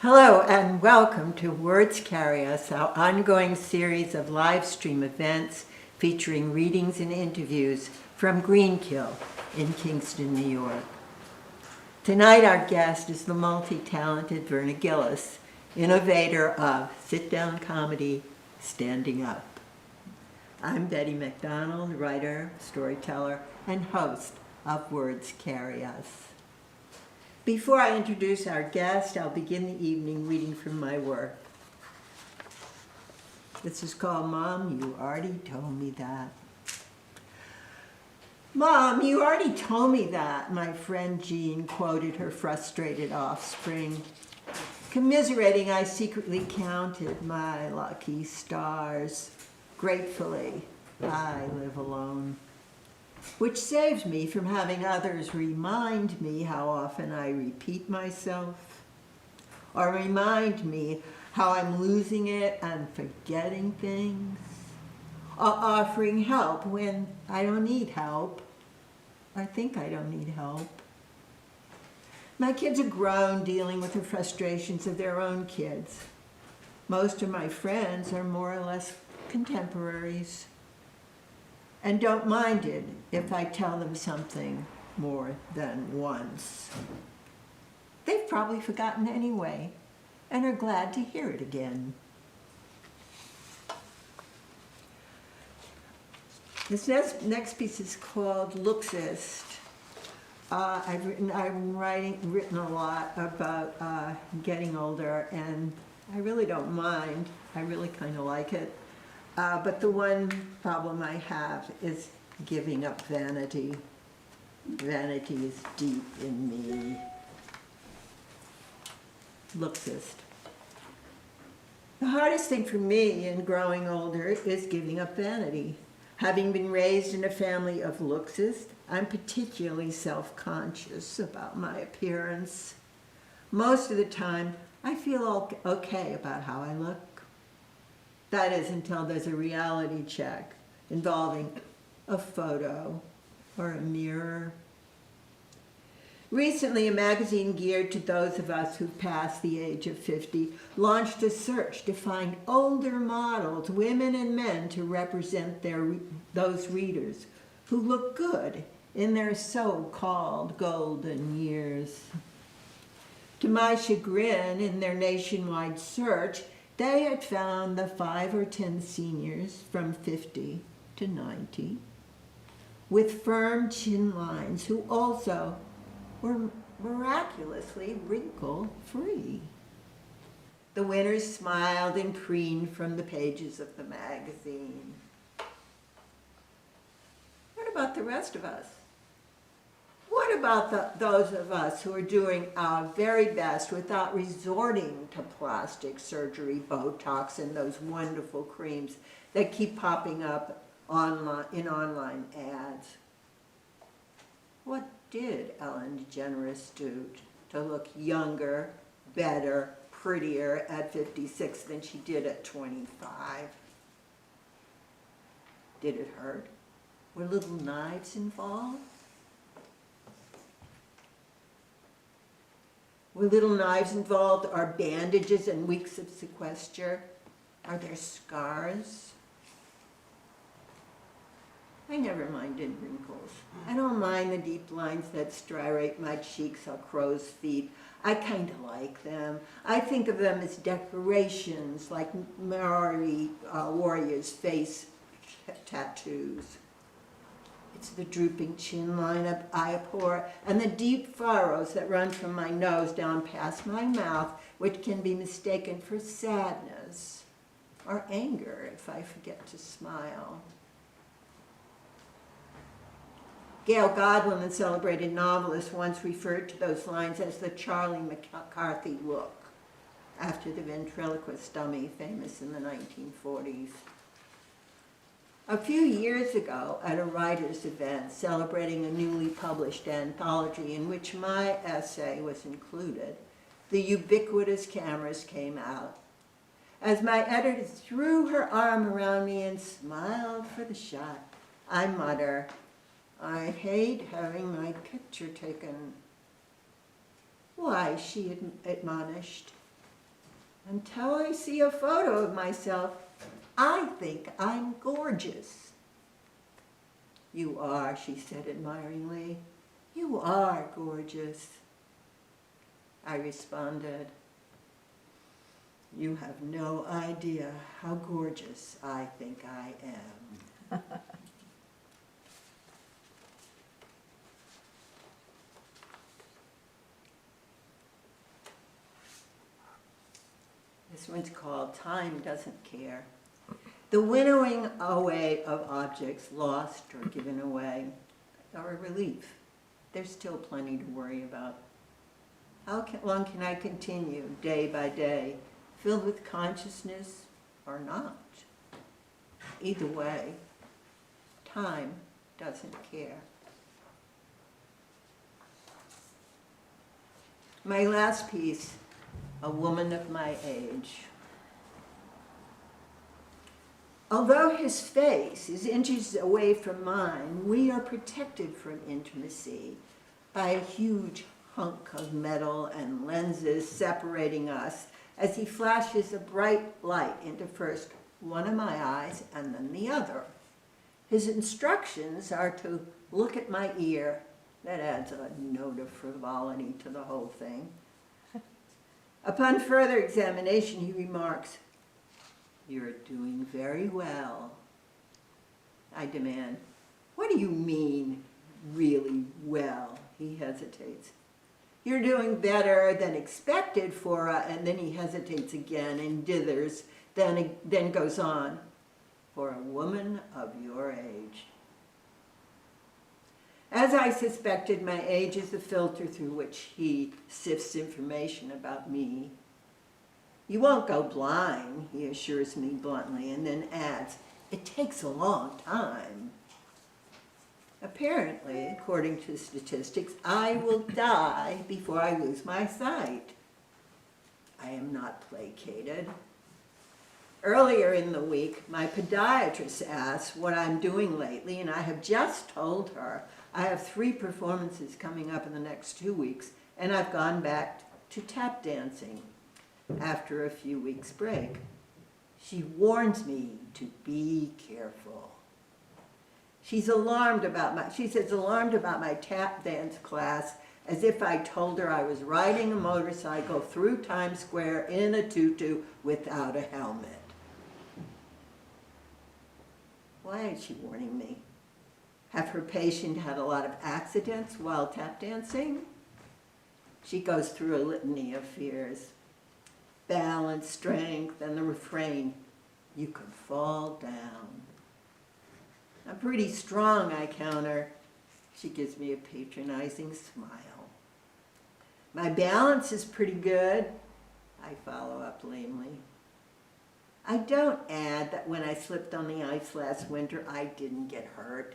Hello and welcome to Words Carry Us, our ongoing series of live stream events featuring readings and interviews from Greenkill in Kingston, New York. Tonight our guest is the multi-talented Verna Gillis, innovator of sit-down comedy, Standing Up. I'm Betty MacDonald, writer, storyteller, and host of Words Carry Us. Before I introduce our guest, I'll begin the evening reading from my work. This is called Mom, You Already Told Me That. Mom, you already told me that, my friend Jean quoted her frustrated offspring. Commiserating, I secretly counted my lucky stars. Gratefully, I live alone, which saves me from having others remind me how often I repeat myself, or remind me how I'm losing it and forgetting things, or offering help when I don't need help, or think I don't need help. My kids are grown, dealing with the frustrations of their own kids. Most of my friends are more or less contemporaries, and don't mind it if I tell them something more than once. They've probably forgotten anyway, and are glad to hear it again. This next piece is called Luxist. I've written a lot about getting older, and I really don't mind. I really kind of like it. But the one problem I have is giving up vanity. Vanity is deep in me. Luxist. The hardest thing for me in growing older is giving up vanity. Having been raised in a family of luxists, I'm particularly self-conscious about my appearance. Most of the time, I feel okay about how I look. That is, until there's a reality check involving a photo or a mirror. Recently, a magazine geared to those of us who've passed the age of 50 launched a search to find older models, women and men, to represent those readers who look good in their so-called golden years. To my chagrin, in their nationwide search, they had found the 5 or 10 seniors from 50 to 90 with firm chin lines who also were miraculously wrinkle-free. The winners smiled and preened from the pages of the magazine. What about the rest of us? What about those of us who are doing our very best without resorting to plastic surgery, Botox, and those wonderful creams that keep popping up in online ads? What did Ellen DeGeneres do to look younger, better, prettier at 56 than she did at 25? Did it hurt? Were little knives involved? Were little knives involved? Are bandages and weeks of sequester? Are there scars? I never minded wrinkles. I don't mind the deep lines that strirate my cheeks or crow's feet. I kind of like them. I think of them as decorations, like Maori warriors' face tattoos. It's the drooping chin line I abhor, and the deep furrows that run from my nose down past my mouth, which can be mistaken for sadness or anger if I forget to smile. Gail Godwin, the celebrated novelist, once referred to those lines as the Charlie McCarthy look, after the ventriloquist dummy famous in the 1940s. A few years ago, at a writers' event celebrating a newly published anthology in which my essay was included, the ubiquitous cameras came out. As my editor threw her arm around me and smiled for the shot, I mutter, "I hate having my picture taken." "Why," she admonished, Until I see a photo of myself, I think I'm gorgeous. You are, she said admiringly. You are gorgeous. I responded, you have no idea how gorgeous I think I am. This one's called Time Doesn't Care. The winnowing away of objects lost or given away are a relief. There's still plenty to worry about. How long can I continue, day by day, filled with consciousness or not? Either way, time doesn't care. My last piece, a woman of my age. Although his face is inches away from mine, we are protected from intimacy by a huge hunk of metal and lenses separating us as he flashes a bright light into first one of my eyes and then the other. His instructions are to look at my ear. That adds a note of frivolity to the whole thing. Upon further examination, he remarks, "You're doing very well." I demand, "What do you mean, really well?" He hesitates. "You're doing better than expected for and then he hesitates again and dithers, then goes on, "For a woman of your age." As I suspected, my age is the filter through which he sifts information about me. "You won't go blind," he assures me bluntly, and then adds, "It takes a long time." Apparently, according to statistics, I will die before I lose my sight. I am not placated. Earlier in the week, my podiatrist asked what I'm doing lately, and I have just told her I have 3 performances coming up in the next 2 weeks, and I've gone back to tap dancing after a few weeks' break. She warns me to be careful. She's alarmed about my tap dance class as if I told her I was riding a motorcycle through Times Square in a tutu without a helmet. Why is she warning me? Have her patient had a lot of accidents while tap dancing? She goes through a litany of fears. Balance, strength, and the refrain, "You could fall down." I'm pretty strong, I counter. She gives me a patronizing smile. My balance is pretty good, I follow up lamely. I don't add that when I slipped on the ice last winter, I didn't get hurt.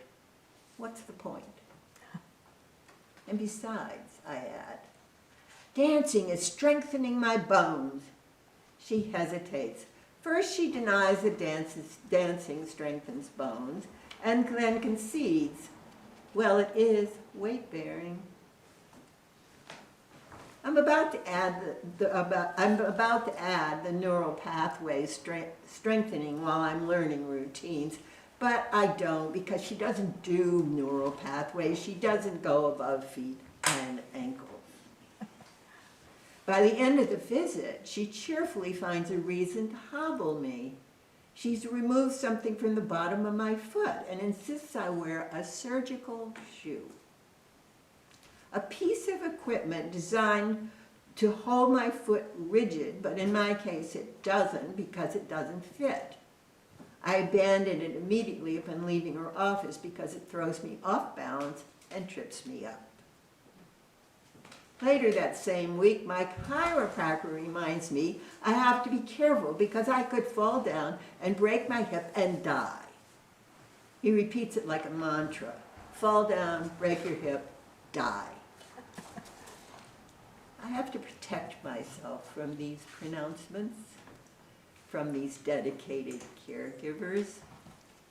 What's the point? And besides, I add, dancing is strengthening my bones. She hesitates. First, she denies that dancing strengthens bones, and then concedes, well, it is weight-bearing. I'm about to add the neural pathways strengthening while I'm learning routines, but I don't because she doesn't do neural pathways. She doesn't go above feet and ankles. By the end of the visit, she cheerfully finds a reason to hobble me. She's removed something from the bottom of my foot and insists I wear a surgical shoe. A piece of equipment designed to hold my foot rigid, but in my case it doesn't because it doesn't fit. I abandon it immediately upon leaving her office because it throws me off balance and trips me up. Later that same week, my chiropractor reminds me I have to be careful because I could fall down and break my hip and die. He repeats it like a mantra. Fall down, break your hip, die. I have to protect myself from these pronouncements, from these dedicated caregivers.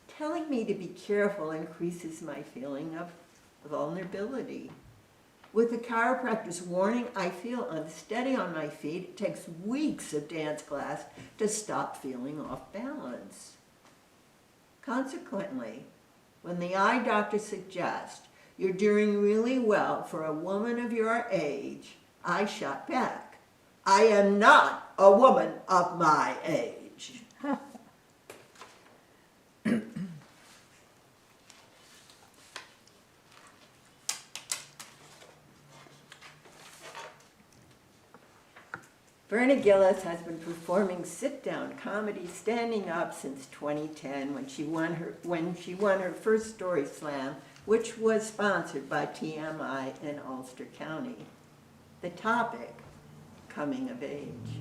Telling me to be careful increases my feeling of vulnerability. With the chiropractor's warning, I feel unsteady on my feet. It takes weeks of dance class to stop feeling off balance. Consequently, when the eye doctor suggests you're doing really well for a woman of your age, I shot back, I am not a woman of my age. Verna Gillis has been performing sit-down comedy standing up since 2010 when she won her first Story Slam, which was sponsored by TMI in Ulster County. The topic, coming of age.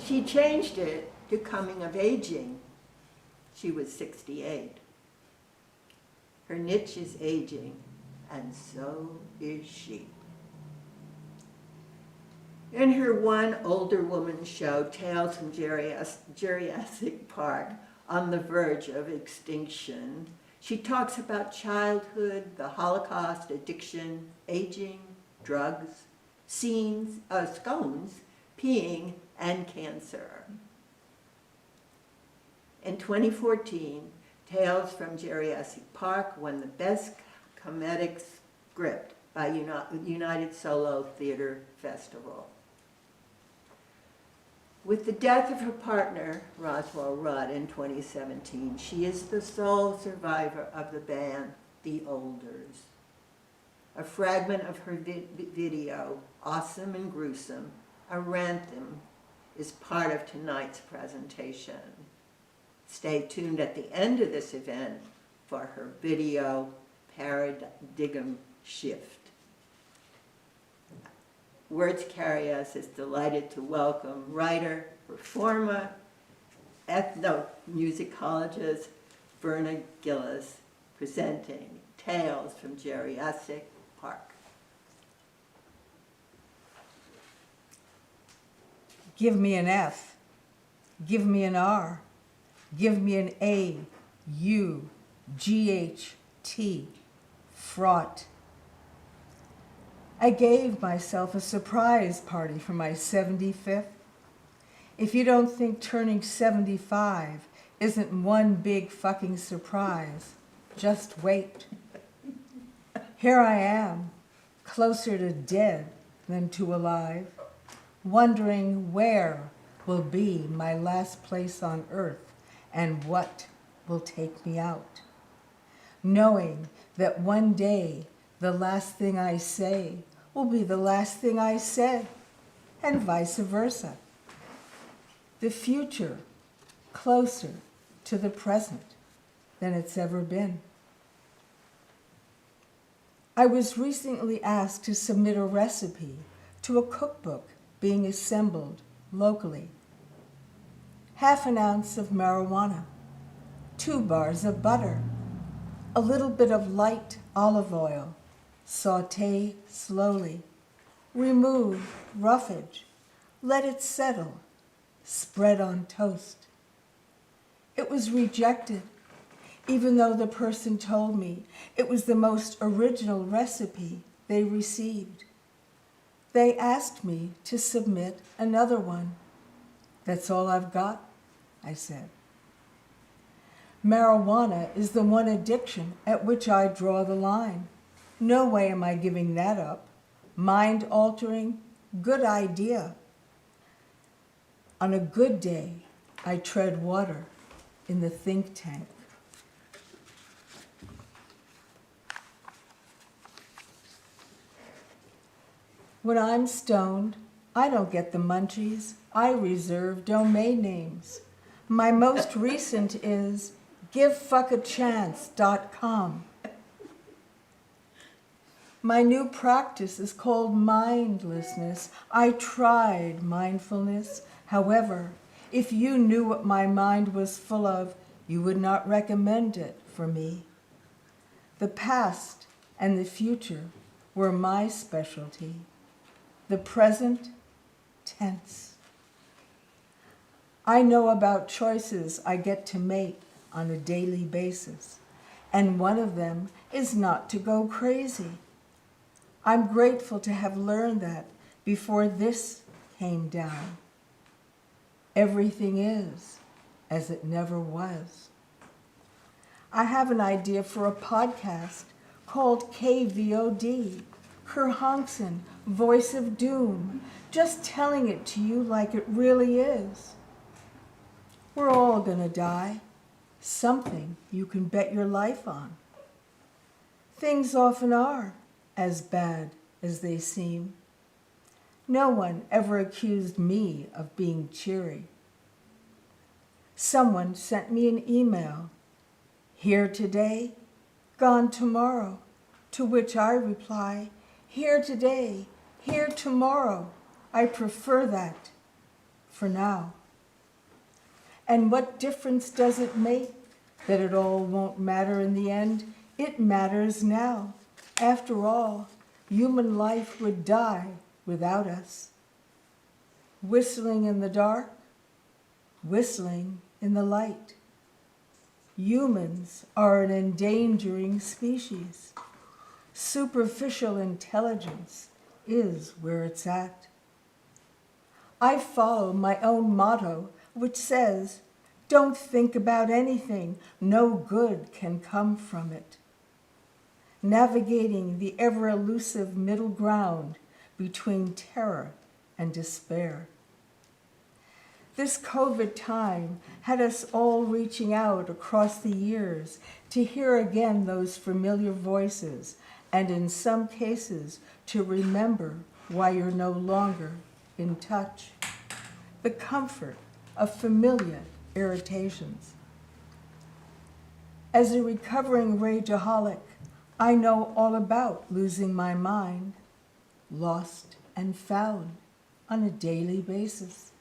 She changed it to coming of aging. She was 68. Her niche is aging, and so is she. In her One Older Woman show, Tales from Geriatric Park, on the verge of extinction, she talks about childhood, the Holocaust, addiction, aging, drugs, scones, peeing, and cancer. In 2014, Tales from Geriatric Park won the Best Comedic Script by United Solo Theater Festival. With the death of her partner, Roswell Rudd, in 2017, she is the sole survivor of the band, The Olders. A fragment of her video, Awesome and Gruesome, a Anthem, is part of tonight's presentation. Stay tuned at the end of this event for her video Paradigm Shift. Words Carry Us is delighted to welcome writer, performer, ethnomusicologist Verna Gillis, presenting Tales from Geriatric Park. Give me an F, give me an R, give me an A, U, G, H, T, fraught. I gave myself a surprise party for my 75th. If you don't think turning 75 isn't one big fucking surprise, just wait. Here I am, closer to dead than to alive, wondering where will be my last place on earth and what will take me out. Knowing that one day the last thing I say will be the last thing I said, and vice versa. The future closer to the present than it's ever been. I was recently asked to submit a recipe to a cookbook being assembled locally. 1/2 ounce of marijuana, 2 bars of butter, a little bit of light olive oil, saute slowly, remove roughage, let it settle, spread on toast. It was rejected, even though the person told me it was the most original recipe they received. They asked me to submit another one. That's all I've got, I said. Marijuana is the one addiction at which I draw the line. No way am I giving that up. Mind-altering, good idea. On a good day, I tread water in the think tank. When I'm stoned, I don't get the munchies. I reserve domain names. My most recent is givefuckachance.com. My new practice is called mindlessness. I tried mindfulness. However, if you knew what my mind was full of, you would not recommend it for me. The past and the future were my specialty. The present tense. I know about choices I get to make on a daily basis, and one of them is not to go crazy. I'm grateful to have learned that before this came down. Everything is as it never was. I have an idea for a podcast called KVOD, Kerhonkson, Voice of Doom, just telling it to you like it really is. We're all gonna die, something you can bet your life on. Things often are as bad as they seem. No one ever accused me of being cheery. Someone sent me an email, here today, gone tomorrow, to which I reply, here today, here tomorrow. I prefer that for now. And what difference does it make that it all won't matter in the end? It matters now. After all, human life would die without us. Whistling in the dark, whistling in the light. Humans are an endangering species. Superficial intelligence is where it's at. I follow my own motto, which says, don't think about anything, no good can come from it. Navigating the ever-elusive middle ground between terror and despair. This COVID time had us all reaching out across the years to hear again those familiar voices, and in some cases to remember why you're no longer in touch. The comfort of familiar irritations. As a recovering rageaholic, I know all about losing my mind, lost and found on a daily basis.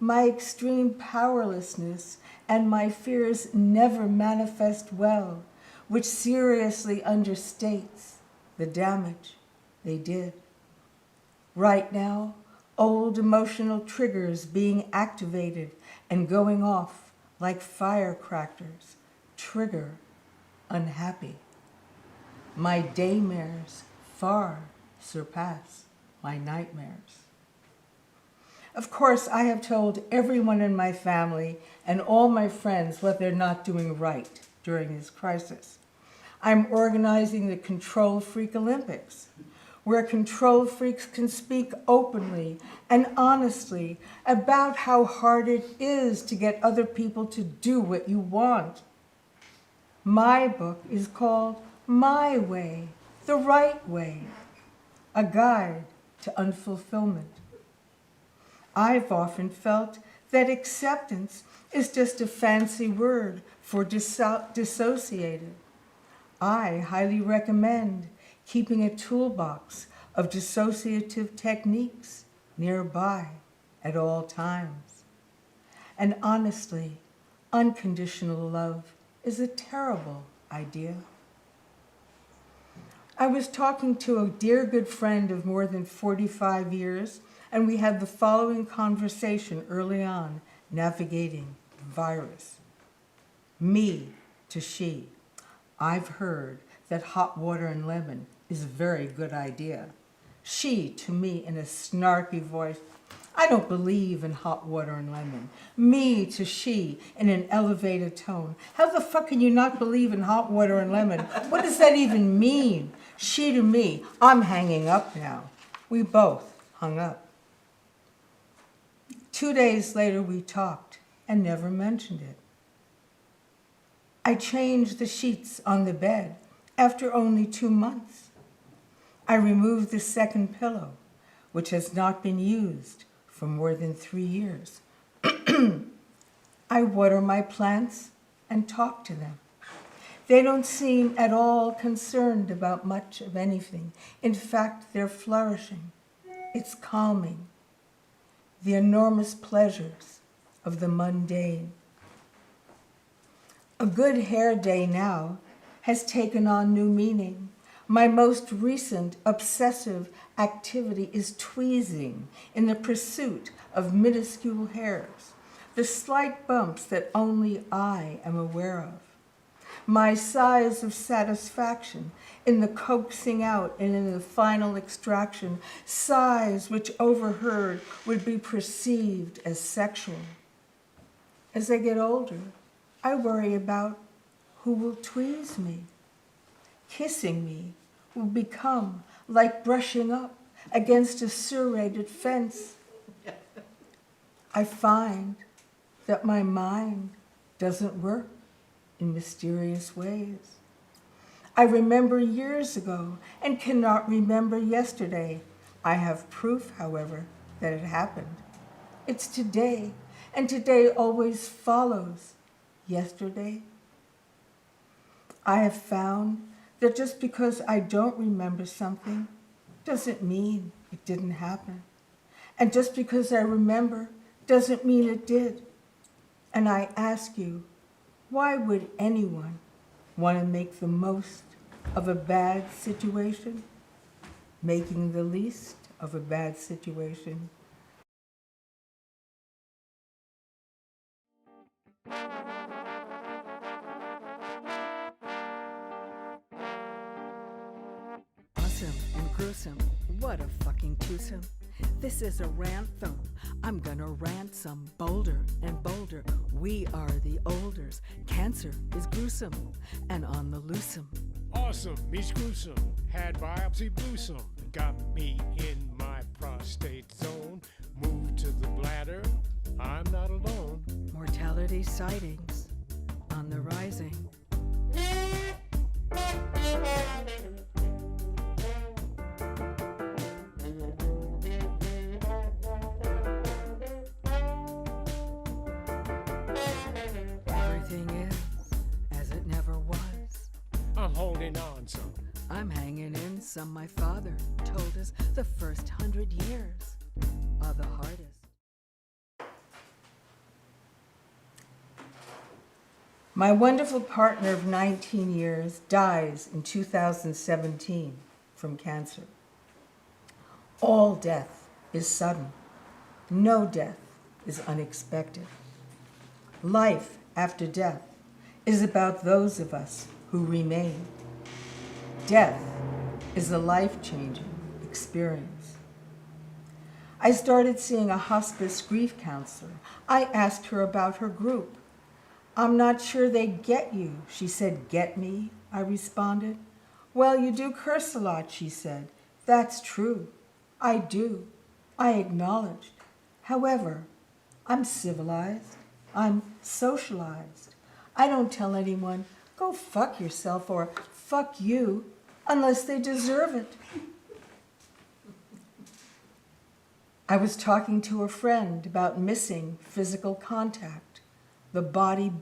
My extreme powerlessness and my fears never manifest well, which seriously understates the damage they did. Right now, old emotional triggers being activated and going off like firecrackers trigger unhappy. My daymares far surpass my nightmares. Of course, I have told everyone in my family and all my friends what they're not doing right during this crisis. I'm organizing the Control Freak Olympics, where control freaks can speak openly and honestly about how hard it is to get other people to do what you want. My book is called My Way, The Right Way, a guide to unfulfillment. I've often felt that acceptance is just a fancy word for dissociated. I highly recommend keeping a toolbox of dissociative techniques nearby at all times. And honestly, unconditional love is a terrible idea. I was talking to a dear good friend of more than 45 years, and we had the following conversation early on, navigating the virus. Me to she. I've heard that hot water and lemon is a very good idea. She to me in a snarky voice. I don't believe in hot water and lemon. Me to she in an elevated tone. How the fuck can you not believe in hot water and lemon? What does that even mean? She to me. I'm hanging up now. We both hung up. 2 days later, we talked and never mentioned it. I changed the sheets on the bed after only 2 months. I removed the second pillow, which has not been used for more than 3 years. I water my plants and talk to them. They don't seem at all concerned about much of anything. In fact, they're flourishing. It's calming. The enormous pleasures of the mundane. A good hair day now has taken on new meaning. My most recent obsessive activity is tweezing in the pursuit of minuscule hairs, the slight bumps that only I am aware of. my sighs of satisfaction in the coaxing out and in the final extraction, sighs which overheard would be perceived as sexual. As I get older, I worry about who will tweeze me. Kissing me will become like brushing up against a serrated fence. I find that my mind doesn't work in mysterious ways. I remember years ago and cannot remember yesterday. I have proof, however, that it happened. It's today, and today always follows yesterday. I have found that just because I don't remember something doesn't mean it didn't happen. And just because I remember doesn't mean it did. And I ask you, why would anyone want to make the most of a bad situation? Making the least of a bad situation. Awesome and gruesome, what a fucking twosome. This is a ranthum. I'm gonna rant some bolder and bolder. We are the olders. Cancer is gruesome and on the loosum. Awesome meets gruesome. Had biopsy bluesome. Got me in my prostate zone. Moved to the bladder. I'm not alone. Mortality sightings on the rising. Everything is as it never was. I'm holding on some. I'm hanging in some. My father told us the first 100 years are the hardest. My wonderful partner of 19 years dies in 2017 from cancer. All death is sudden. No death is unexpected. Life after death is about those of us who remain. Death is a life-changing experience. I started seeing a hospice grief counselor. I asked her about her group. I'm not sure they get you, she said. Get me? I responded. Well, you do curse a lot, she said. That's true. I do. I acknowledged. However, I'm civilized. I'm socialized. I don't tell anyone, go fuck yourself or fuck you, unless they deserve it. I was talking to a friend about missing physical contact, the body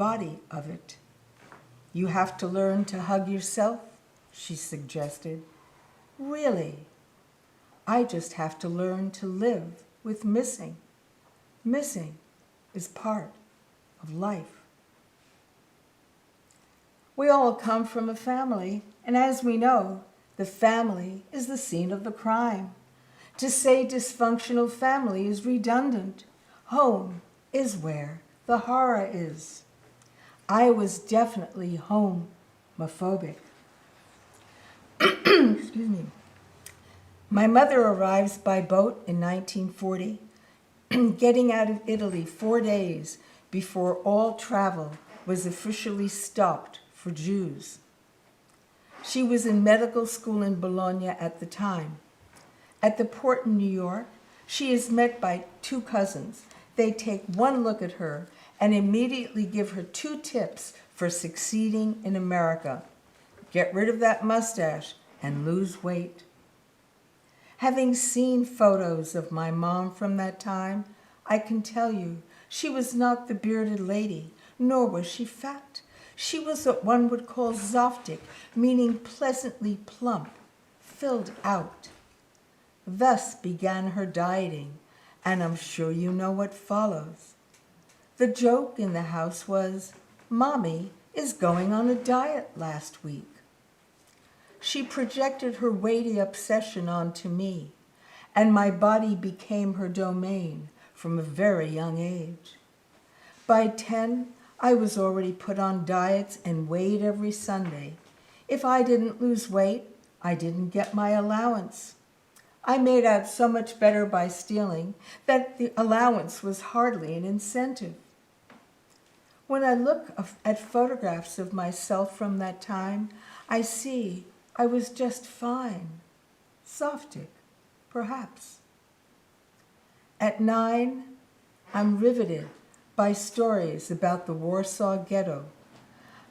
of it. You have to learn to hug yourself, she suggested. Really? I just have to learn to live with missing. Missing is part of life. We all come from a family, and as we know, the family is the scene of the crime. To say dysfunctional family is redundant. Home is where the horror is. I was definitely homophobic. Excuse me. My mother arrives by boat in 1940, getting out of Italy 4 days before all travel was officially stopped for Jews. She was in medical school in Bologna at the time. At the port in New York, she is met by 2 cousins. They take one look at her and immediately give her 2 tips for succeeding in America. Get rid of that mustache and lose weight. Having seen photos of my mom from that time, I can tell you she was not the bearded lady, nor was she fat. She was what one would call zoftic, meaning pleasantly plump, filled out. Thus began her dieting, and I'm sure you know what follows. The joke in the house was, Mommy is going on a diet last week. She projected her weighty obsession onto me, and my body became her domain from a very young age. By 10, I was already put on diets and weighed every Sunday. If I didn't lose weight, I didn't get my allowance. I made out so much better by stealing that the allowance was hardly an incentive. When I look at photographs of myself from that time, I see I was just fine. Softic, perhaps. At 9, I'm riveted by stories about the Warsaw Ghetto.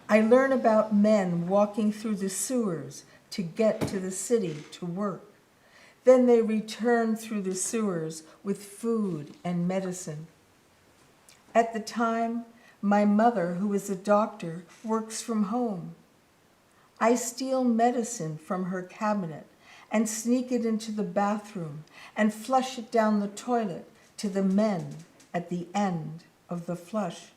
I learn about men walking through the sewers to get to the city to work. Then they return through the sewers with food and medicine. At the time, my mother, who is a doctor, works from home. I steal medicine from her cabinet and sneak it into the bathroom and flush it down the toilet to the men at the end of the flush.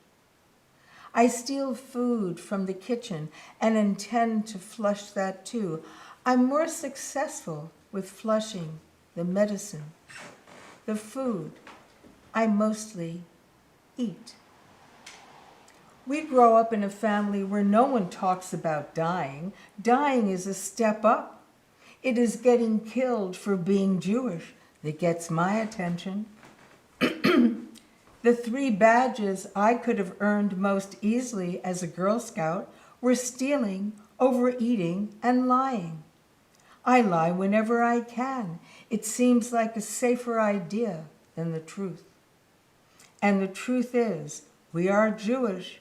I steal food from the kitchen and intend to flush that too. I'm more successful with flushing the medicine. The food I mostly eat. We grow up in a family where no one talks about dying. Dying is a step up. It is getting killed for being Jewish that gets my attention. The 3 badges I could have earned most easily as a Girl Scout were stealing, overeating, and lying. I lie whenever I can. It seems like a safer idea than the truth. And the truth is, we are Jewish.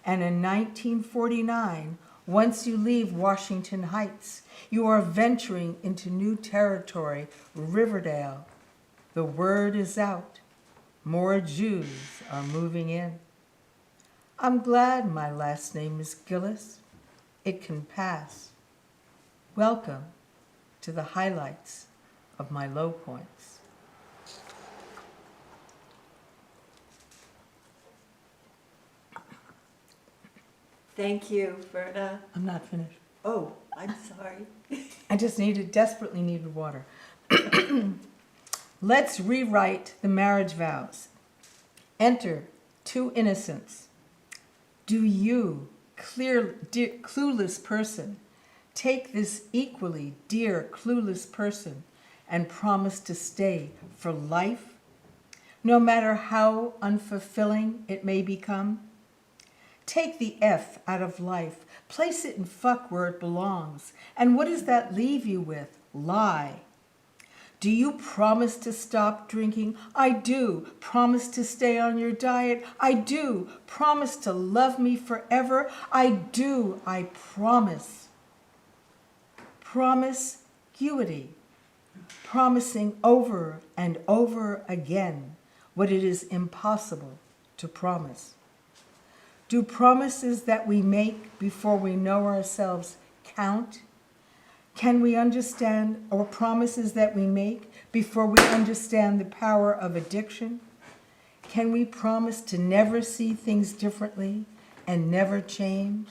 And in 1949, once you leave Washington Heights, you are venturing into new territory, Riverdale. The word is out. More Jews are moving in. I'm glad my last name is Gillis. It can pass. Welcome to the highlights of my low points. Thank you, Verna. I'm not finished. Oh, I'm sorry. I just desperately needed water. Let's rewrite the marriage vows. Enter 2 innocents. Do you, clueless person, take this equally dear, clueless person and promise to stay for life, no matter how unfulfilling it may become? Take the F out of life, place it in fuck where it belongs, and what does that leave you with? Lie. Do you promise to stop drinking? I do. Promise to stay on your diet? I do. Promise to love me forever? I do. I promise. Promiscuity. Promising over and over again what it is impossible to promise. Do promises that we make before we know ourselves count? Can we understand, or promises that we make before we understand the power of addiction? Can we promise to never see things differently and never change?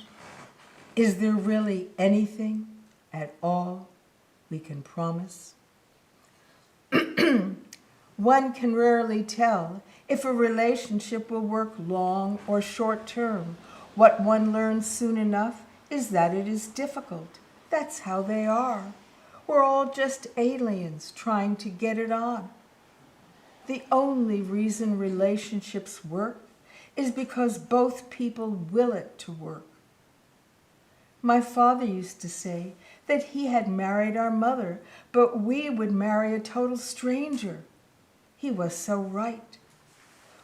Is there really anything at all we can promise? One can rarely tell if a relationship will work long or short term. What one learns soon enough is that it is difficult. That's how they are. We're all just aliens trying to get it on. The only reason relationships work is because both people will it to work. My father used to say that he had married our mother, but we would marry a total stranger. He was so right.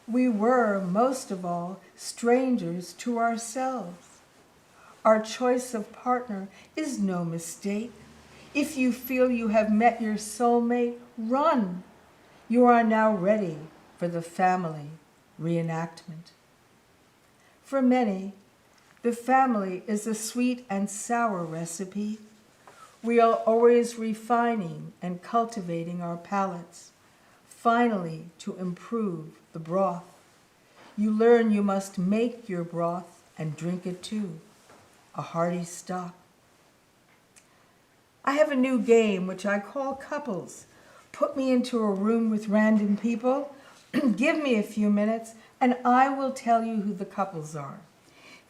We were, most of all, strangers to ourselves. Our choice of partner is no mistake. If you feel you have met your soulmate, run. You are now ready for the family reenactment. For many, the family is a sweet and sour recipe. We are always refining and cultivating our palates, finally to improve the broth. You learn you must make your broth and drink it too, a hearty stock. I have a new game which I call couples. Put me into a room with random people, give me a few minutes, and I will tell you who the couples are.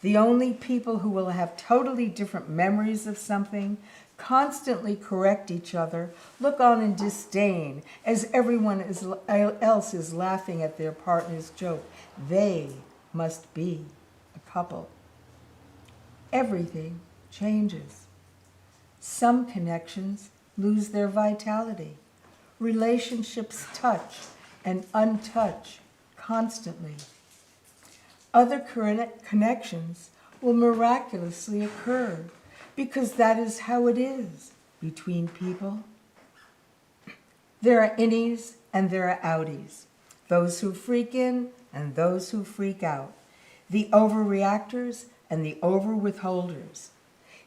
The only people who will have totally different memories of something, constantly correct each other, look on in disdain as everyone else is laughing at their partner's joke. They must be a couple. Everything changes. Some connections lose their vitality. Relationships touch and untouch constantly. Other connections will miraculously occur because that is how it is between people. There are innies and there are outies, those who freak in and those who freak out, the overreactors and the overwithholders.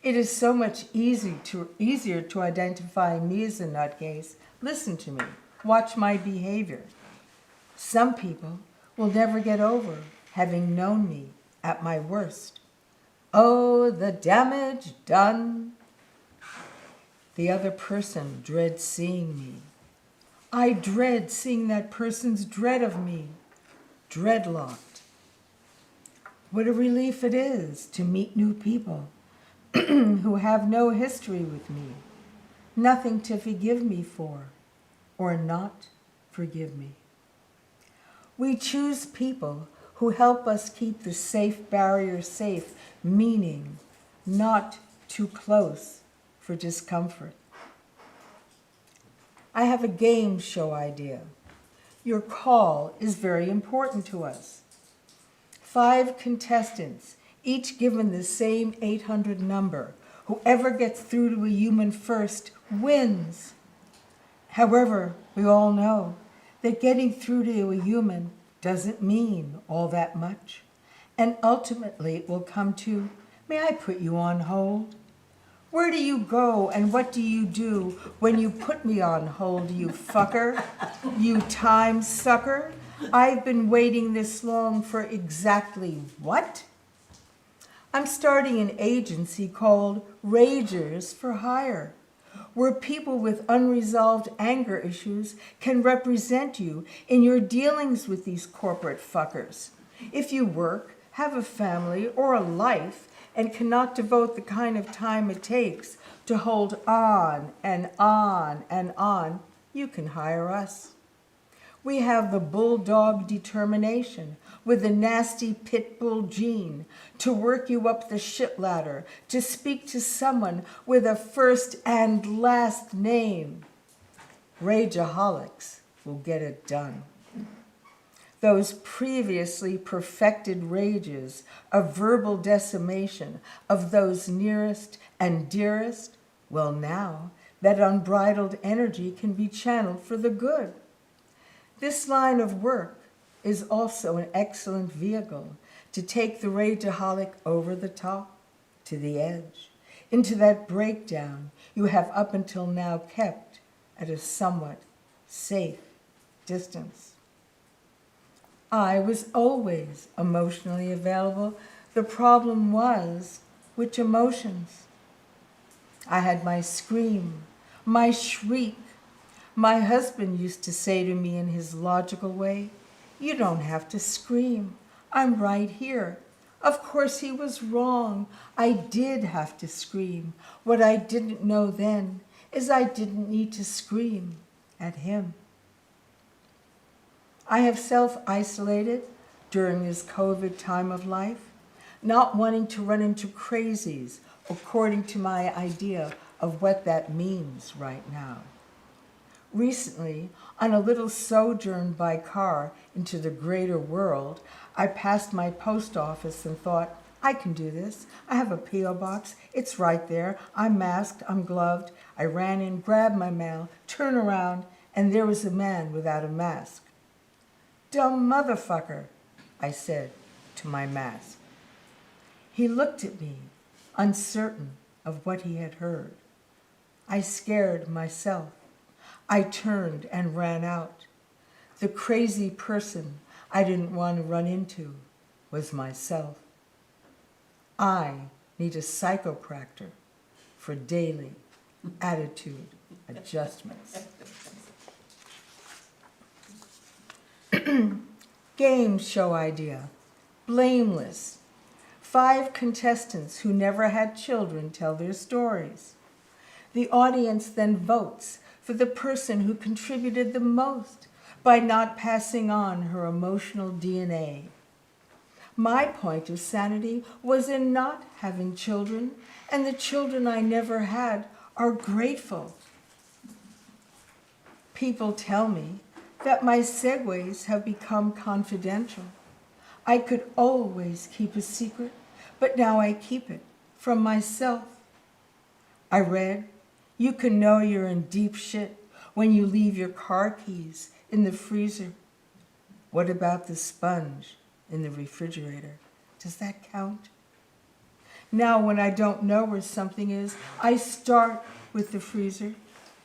It is so much easier to identify me as a nutcase. Listen to me. Watch my behavior. Some people will never get over having known me at my worst. Oh, the damage done. The other person dreads seeing me. I dread seeing that person's dread of me. Dreadlocked. What a relief it is to meet new people who have no history with me, nothing to forgive me for or not forgive me. We choose people who help us keep the safe barrier safe, meaning not too close for discomfort. I have a game show idea. Your call is very important to us. 5 contestants, each given the same 800 number. Whoever gets through to a human first wins. However, we all know that getting through to a human doesn't mean all that much. And ultimately it will come to, may I put you on hold? Where do you go and what do you do when you put me on hold, you fucker? You time sucker? I've been waiting this long for exactly what? I'm starting an agency called Ragers for Hire, where people with unresolved anger issues can represent you in your dealings with these corporate fuckers. If you work, have a family or a life, and cannot devote the kind of time it takes to hold on and on and on, you can hire us. We have the bulldog determination with the nasty pit bull gene to work you up the shit ladder, to speak to someone with a first and last name. Rageaholics will get it done. Those previously perfected rages of verbal decimation of those nearest and dearest, well now, that unbridled energy can be channeled for the good. This line of work is also an excellent vehicle to take the rageaholic over the top, to the edge, into that breakdown you have up until now kept at a somewhat safe distance. I was always emotionally available. The problem was, which emotions? I had my scream, my shriek. My husband used to say to me in his logical way, "You don't have to scream. I'm right here." Of course he was wrong. I did have to scream. What I didn't know then is I didn't need to scream at him. I have self-isolated during this COVID time of life, not wanting to run into crazies according to my idea of what that means right now. Recently, on a little sojourn by car into the greater world, I passed my post office and thought, I can do this. I have a P.O. box. It's right there. I'm masked. I'm gloved. I ran in, grabbed my mail, turned around, and there was a man without a mask. "Dumb motherfucker," I said to my mask. He looked at me, uncertain of what he had heard. I scared myself. I turned and ran out. The crazy person I didn't want to run into was myself. I need a psychopractor for daily attitude adjustments. Game show idea. Blameless. 5 contestants who never had children tell their stories. The audience then votes for the person who contributed the most by not passing on her emotional DNA. My point of sanity was in not having children, and the children I never had are grateful. People tell me that my segues have become confidential. I could always keep a secret, but now I keep it from myself. I read, you can know you're in deep shit when you leave your car keys in the freezer. What about the sponge in the refrigerator? Does that count? Now when I don't know where something is, I start with the freezer.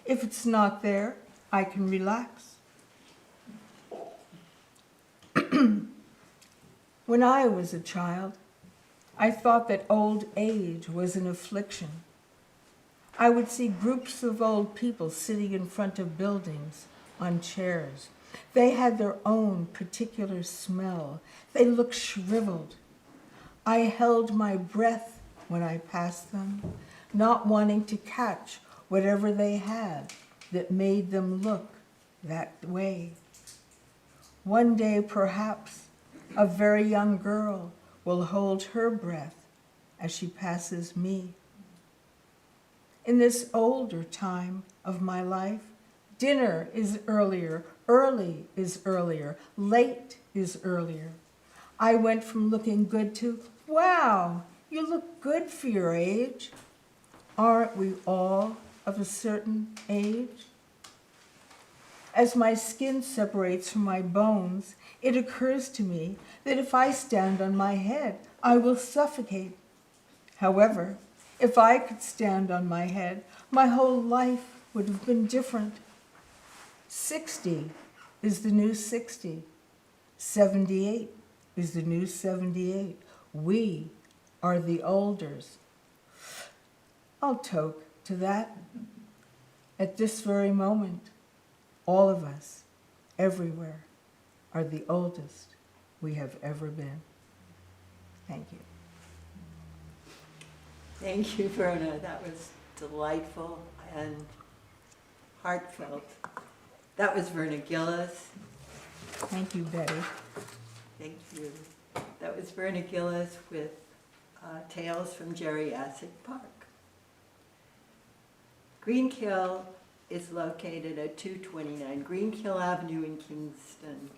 If it's not there, I can relax. When I was a child, I thought that old age was an affliction. I would see groups of old people sitting in front of buildings on chairs. They had their own particular smell. They looked shriveled. I held my breath when I passed them, not wanting to catch whatever they had that made them look that way. One day, perhaps, a very young girl will hold her breath as she passes me. In this older time of my life, dinner is earlier, early is earlier, late is earlier. I went from looking good to, wow, you look good for your age. Aren't we all of a certain age? As my skin separates from my bones, it occurs to me that if I stand on my head, I will suffocate. However, if I could stand on my head, my whole life would have been different. 60 is the new 60. 78 is the new 78. We are the olders. I'll toke to that. At this very moment, all of us, everywhere, are the oldest we have ever been. Thank you. Thank you, Verna. That was delightful and heartfelt. That was Verna Gillis. Thank you, Betty. Thank you. That was Verna Gillis with Tales from Geriatric Park. Greenkill is located at 229 Greenkill Avenue in Kingston.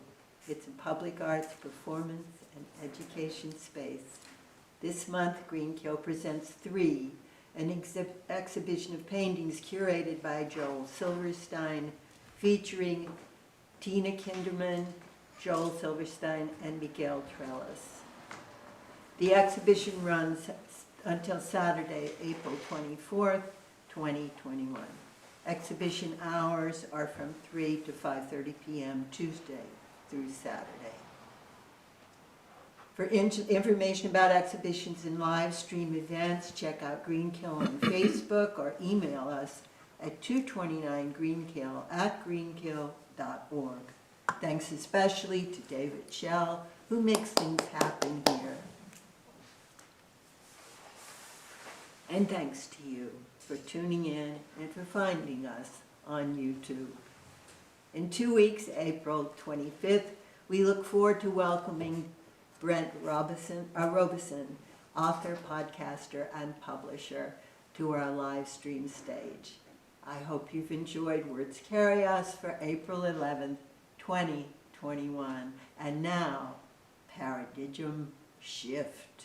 It's a public arts, performance, and education space. This month, Greenkill presents Three, an exhibition of paintings curated by Joel Silverstein, featuring Tina Kinderman, Joel Silverstein, and Miguel Trellis. The exhibition runs until Saturday, April 24th, 2021. Exhibition hours are from 3 to 5:30 p.m. Tuesday through Saturday. For information about exhibitions and live stream events, check out Greenkill on Facebook or email us at 229greenkill@greenkill.org. Thanks especially to David Shell, who makes things happen here. And thanks to you for tuning in and for finding us on YouTube. In 2 weeks, April 25th, we look forward to welcoming Brent Robeson, author, podcaster, and publisher, to our live stream stage. I hope you've enjoyed Words Carry Us for April 11th, 2021. And now, Paradigm Shift.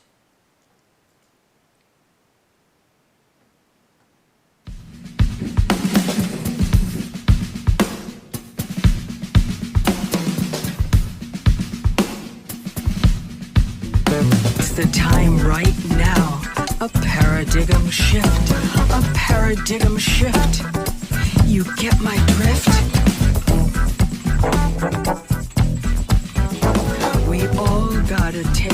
It's the time right now. A paradigm shift. A paradigm shift. You get my drift? We all gotta take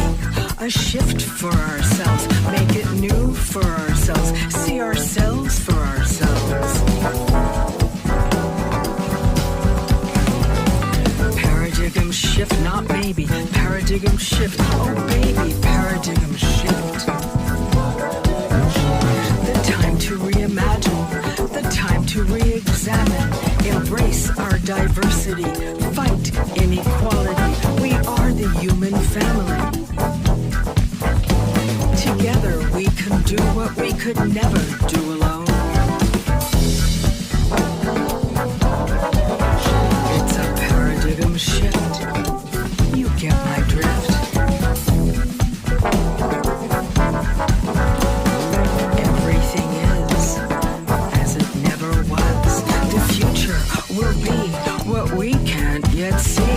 a shift for ourselves. Make it new for ourselves. See ourselves for ourselves. Paradigm shift, not maybe. Paradigm shift, oh baby, paradigm shift. shift. The time to reimagine, the time to re-examine, embrace our diversity, fight inequality. We are the human family. Together we can do what we could never do alone. It's a paradigm shift. You get my drift. Everything is as it never was. The future will be what we can't yet see.